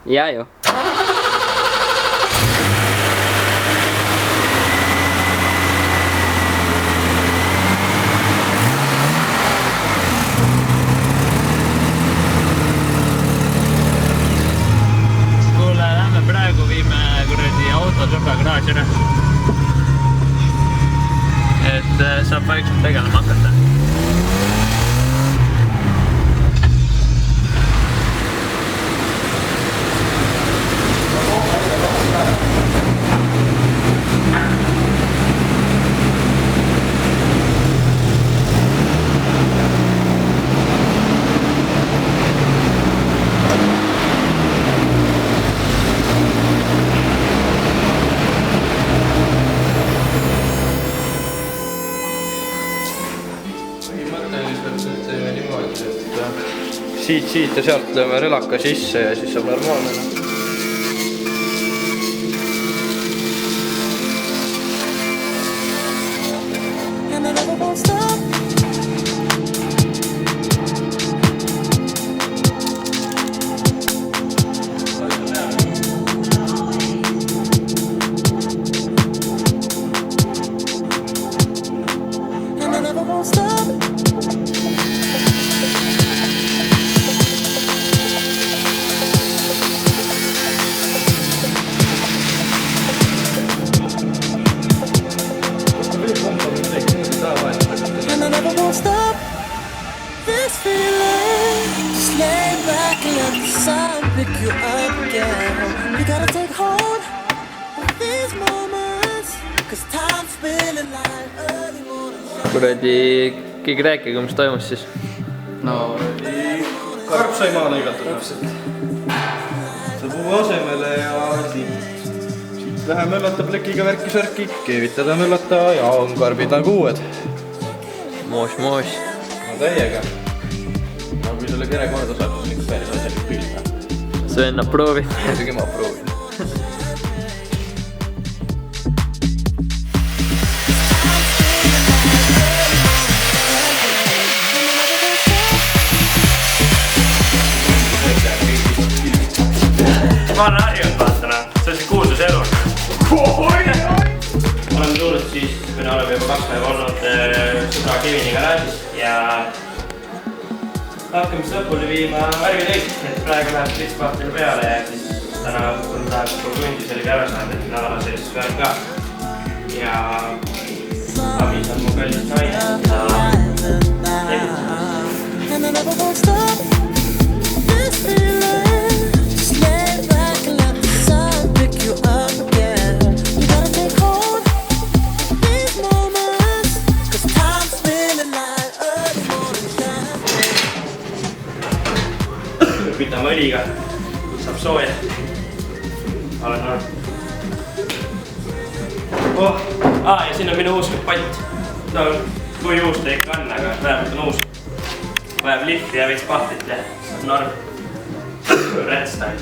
Ja jo. Kuule, lähme praegu viime kuradi auto sõbra garaaži ära. Et saab vaikselt tegelema hakata. Siit ja sealt lööme relaka sisse ja siis saab normaalne. Kuradi, keegi rääkige, mis toimus siis? No, karp sai maa lõigatud täpselt. See puu asemele ja siit vähe möllata plekiga värki-särki, keevitada möllata ja on karbid nagu uued. Moos. No täiega. No kui selle kere korda saab, siis ikka päris asjalik pilt. Sven, proovi. Muidugi ma proovin. Ma olen harjunud vaatana, see on see kuulsus elu. Oleme tulnud siis, kui oleme juba 2 päeva olnud sõbra Kevini garaažis ja hakkame siis lõpuni viima värvitöid, et praegu läheb klitspahtile peale ja siis täna õhtul läheb pool tundi sellega ära saanud, et nädala sees värv ka. Ja abis on mu kallis naine, mida tegutseb. Kütame õliga, saab sooja. Olen näed. Ja siin on minu uus kapatt. No, kui uus ta ikka on, aga vähemalt on uus. Vajab lifti ja veits pahtit ja saab norm. Rätsta.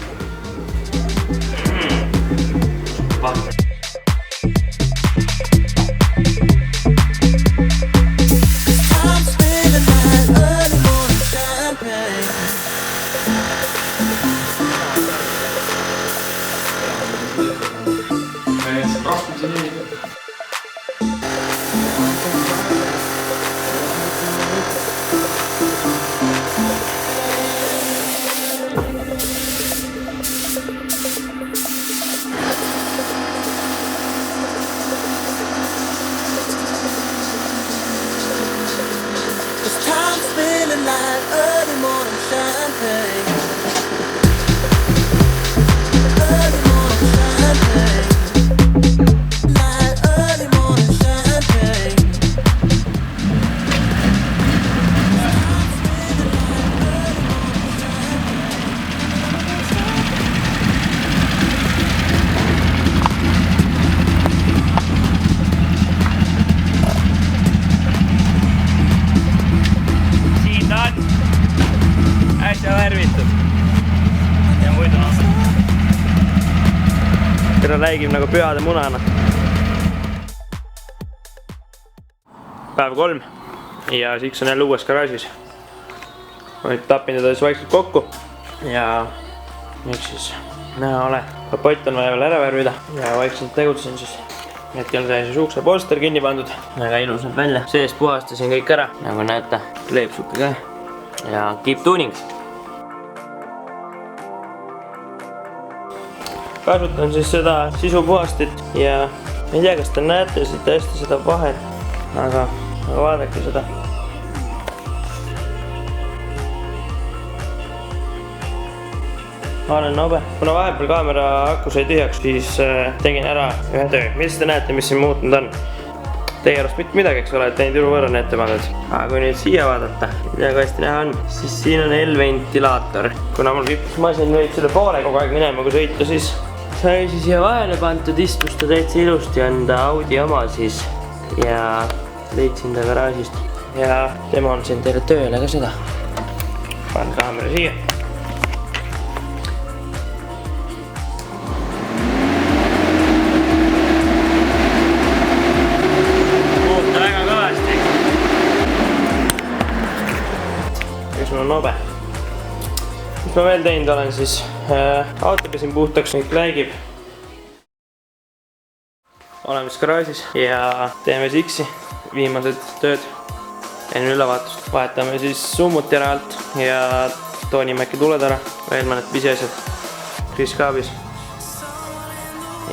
Pahti. Läigib nagu pühade munana. Päev 3 ja Siks on jälle uues garaažis. Ma nüüd tapin teda siis vaikselt kokku ja eks siis näha ole. Kapott on vaja veel ära värvida ja vaikselt tegutsen siis. Hetkel sai siis uksepolster kinni pandud. Väga ilus näeb välja. Sees puhastasin kõik ära, nagu näete. Kleepsuki ka. Ja keep tuning. Kasutan siis seda sisupuhastit ja ei tea, kas te näete siit hästi seda vahet, aga vaadake seda. Olen nobe. Kuna vahepeal kaamera aku sai tühjaks, siis tegin ära ühe töö. Mis te näete, mis siin muutunud on? Teie arvast mitte midagi, eks ole, et teinud jõlu võrra need temagad. Aga kui nüüd siia vaadata, mida hästi näha on, siis siin on L-ventilaator. Kuna mul kippus masin veits üle poole kogu aeg minema, kui sõita, siis sai siia vahele pandud, istus ta täitsa ilusti, on ta Audi oma siis. Ja leidsin ta garaažist. Ja demonsin teile tööle ka seda. Panen kaamera siia. Nobe. Mis ma veel teinud olen siis, auto pesin puhtaks, kõik läigib. Oleme siis garaažis ja teeme siksi, viimased tööd enne ülevaatust. Vahetame siis summuti ära alt ja toonime äkki tuled ära, veel mõned pisiasjad kriiskaabis.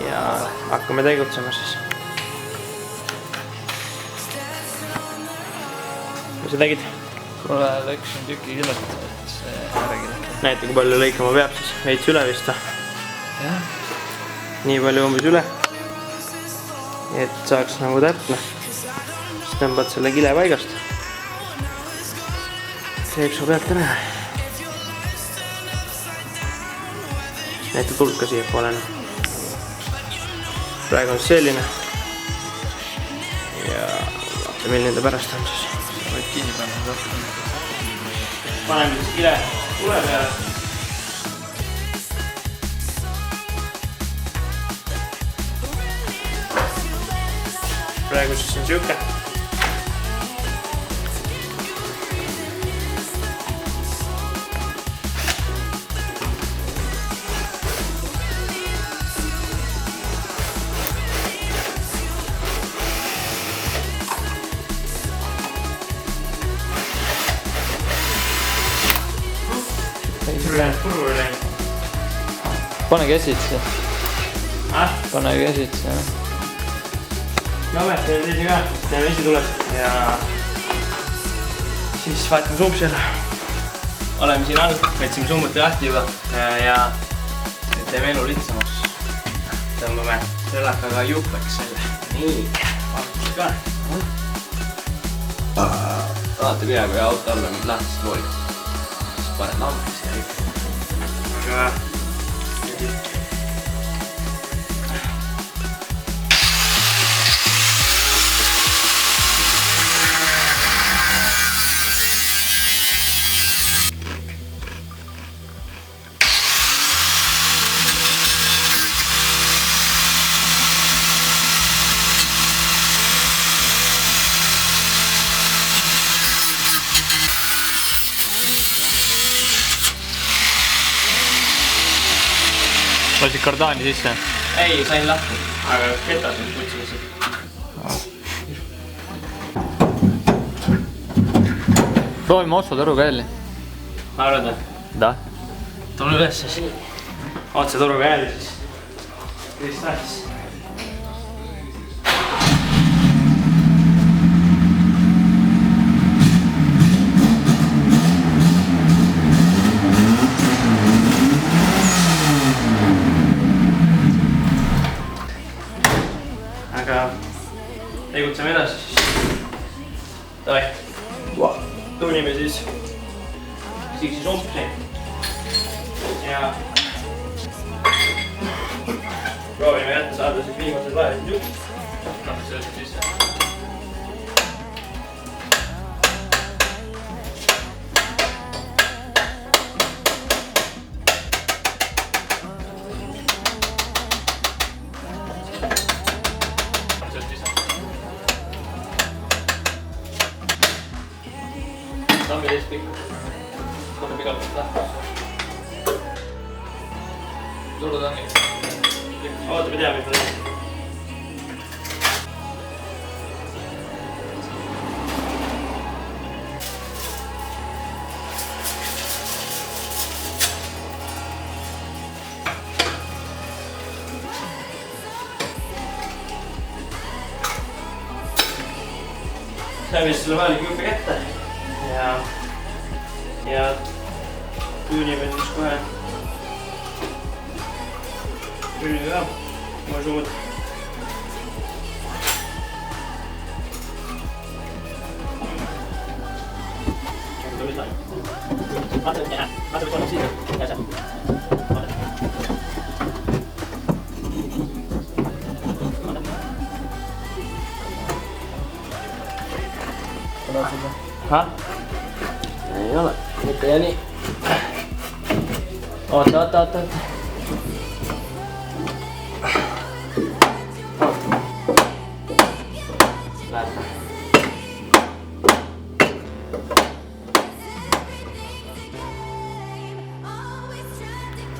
Ja hakkame tegutsema siis. Mis sa tegid? Kuule, läksin tüki küllalt, et see järgi. Näite, kui palju lõikama peab siis, veits üle vist. Jah. Nii palju umbes üle. Et saaks nagu täpne. Siis tõmbad selle kile paigast. Kreepsu pealt ära. Näite tuld ka siia poole. Praegu on selline. Ja vaata, milline ta pärast on siis. Võid kinni panna rohkem. Paneme siis kile tule peale. Praegu siis on siuke. Pane käsitsi. Pane käsitsi. No me teeme teisi ka, teeme esi tuleb ja siis vaatame sumpsi ära. Oleme siin all, võtsime summuti lahti juba ja teeme elu lihtsamaks. Tõmbame relakaga jupeks selle. Nii, vaatame ka. Vaata peaaegu ja auto alla nüüd lahtised loolid. Siis paned lampis ja kõik. Aga lasid kardaani sisse? ei, sain lahti, aga ketas nüüd putsime siit. Proovime otsatoruga jälle. Arvad või? Da. Tule üles siis. Otsatoruga jälle siis. Kristallis. Aga tegutseme edasi siis. Davai. Tuunime siis siksi sumpsi. Ja proovime jätta saada siis viimased vahelised juhid. Tahaks sellest sisse. Tammi teist pikk. Mõne pikalt lahti. tulnud on nii. Oota, me teame, mis me saime siis selle vajaliku juppe kätte ja tüünime siis kohe tüünime ka oma suud. Hah? Ei ole, mitte ja nii. Oota. Lähme.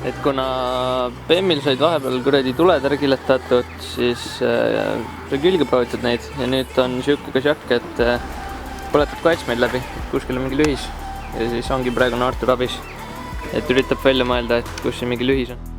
Et kuna Bemmil said vahepeal kuradi tuled ära kiletatud, siis sai külge proovitud neid ja nüüd on siuke kasjak, et põletab kaitsmeid läbi, kuskil on mingi lühis ja siis ongi praegu Artur abis, et üritab välja mõelda, et kus see mingi lühis on.